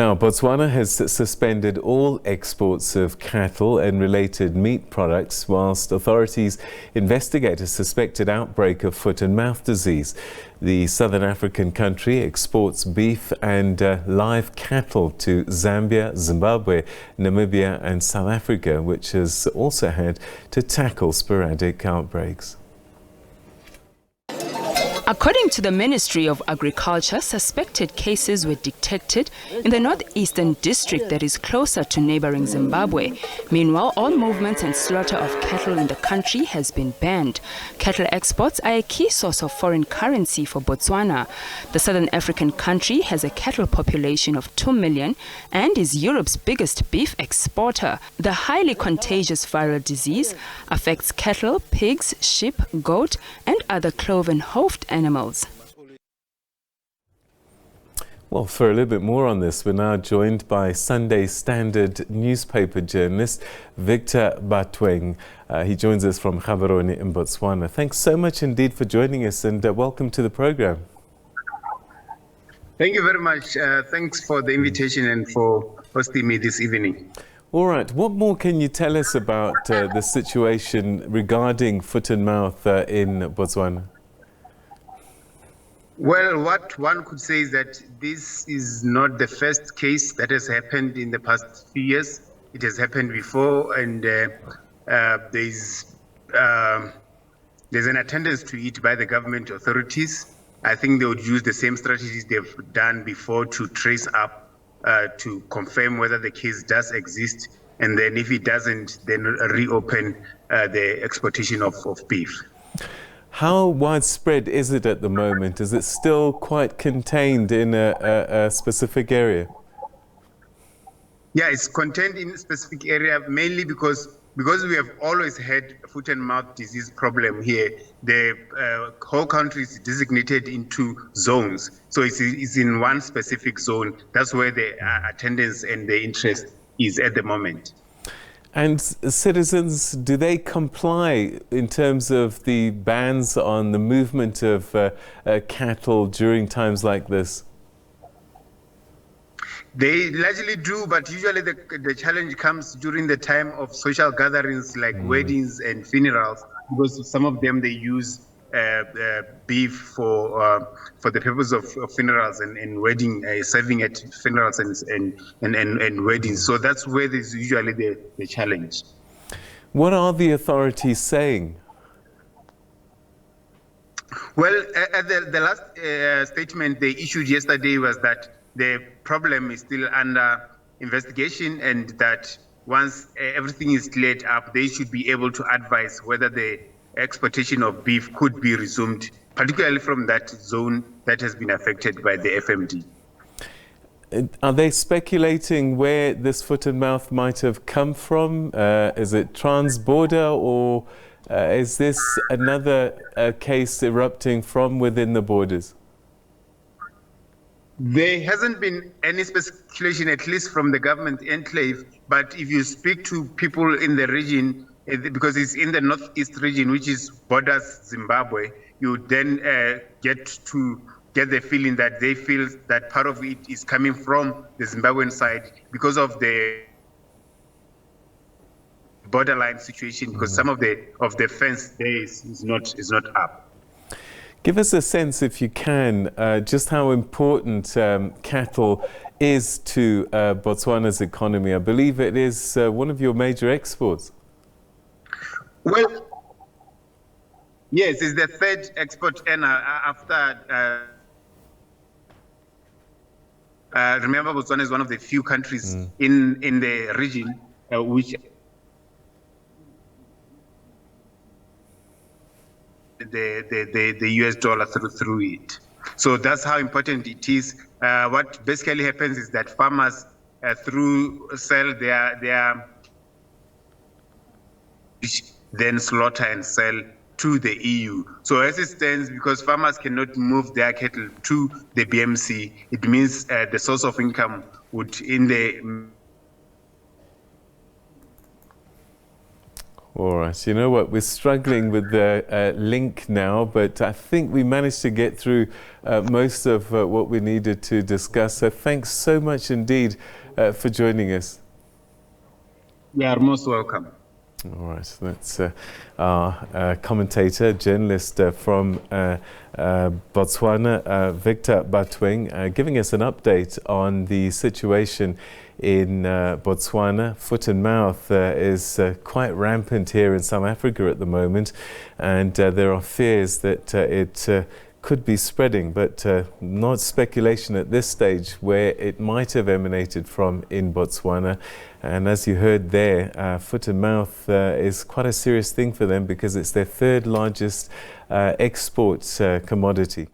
Now, Botswana has suspended all exports of cattle and related meat products whilst authorities investigate a suspected outbreak of foot and mouth disease. The southern African country exports beef and live cattle to Zambia, Zimbabwe, Namibia and South Africa, which has also had to tackle sporadic outbreaks. According to the Ministry of Agriculture, suspected cases were detected in the northeastern district that is closer to neighboring Zimbabwe. Meanwhile, all movements and slaughter of cattle in the country has been banned. Cattle exports are a key source of foreign currency for Botswana. The southern African country has a cattle population of 2 million and is Europe's biggest beef exporter. The highly contagious viral disease affects cattle, pigs, sheep, goat and other cloven-hoofed animals. Well, for a little bit more on this, we're now joined by Sunday Standard newspaper journalist Victor Baatweng. He joins us from Gaborone in Botswana. Thanks so much indeed for joining us and welcome to the program. Thank you very much. Thanks for the invitation and for hosting me this evening. All right. What more can you tell us about the situation regarding foot and mouth in Botswana? Well, what one could say is that this is not the first case that has happened in the past few years. It has happened before, and there's an attendance to it by the government authorities. I think they would use the same strategies they've done before to trace up, to confirm whether the case does exist, and then if it doesn't, then reopen the exportation of beef. How widespread is it at the moment? Is it still quite contained in a specific area? Yeah, it's contained in a specific area, mainly because we have always had foot and mouth disease problem here. The whole country is designated into zones. So it's in one specific zone. That's where the attendance and the interest is at the moment. And citizens, do they comply in terms of the bans on the movement of cattle during times like this? They largely do, but usually the challenge comes during the time of social gatherings like weddings and funerals, because some of them they use beef for the purpose of funerals and wedding, serving at funerals and weddings. So that's where there's usually the challenge. What are the authorities saying? Well, the last statement they issued yesterday was that the problem is still under investigation and that once everything is cleared up, they should be able to advise whether the exportation of beef could be resumed, particularly from that zone that has been affected by the FMD. Are they speculating where this foot and mouth might have come from? Is it trans-border, or is this another case erupting from within the borders? There hasn't been any speculation, at least from the government enclave, but if you speak to people in the region, because it's in the northeast region, which is borders Zimbabwe, you then get the feeling that they feel that part of it is coming from the Zimbabwean side because of the borderline situation, because some of the fence there is not up. Give us a sense, if you can, just how important cattle is to Botswana's economy. I believe it is one of your major exports. Well, yes, it's the third export earner after. Remember, Botswana is one of the few countries in the region which the US dollar through it. So that's how important it is. What basically happens is that farmers sell their then slaughter and sell to the EU. So as it stands, because farmers cannot move their cattle to the BMC, it means the source of income would All right. You know what? We're struggling with the link now, but I think we managed to get through most of what we needed to discuss. So thanks so much indeed for joining us. You are most welcome. All right. That's our commentator, journalist from Botswana, Victor Baatweng, giving us an update on the situation in Botswana. Foot and mouth is quite rampant here in South Africa at the moment, and there are fears that it could be spreading, but not speculation at this stage where it might have emanated from in Botswana. And as you heard there, foot and mouth is quite a serious thing for them because it's their third largest export commodity.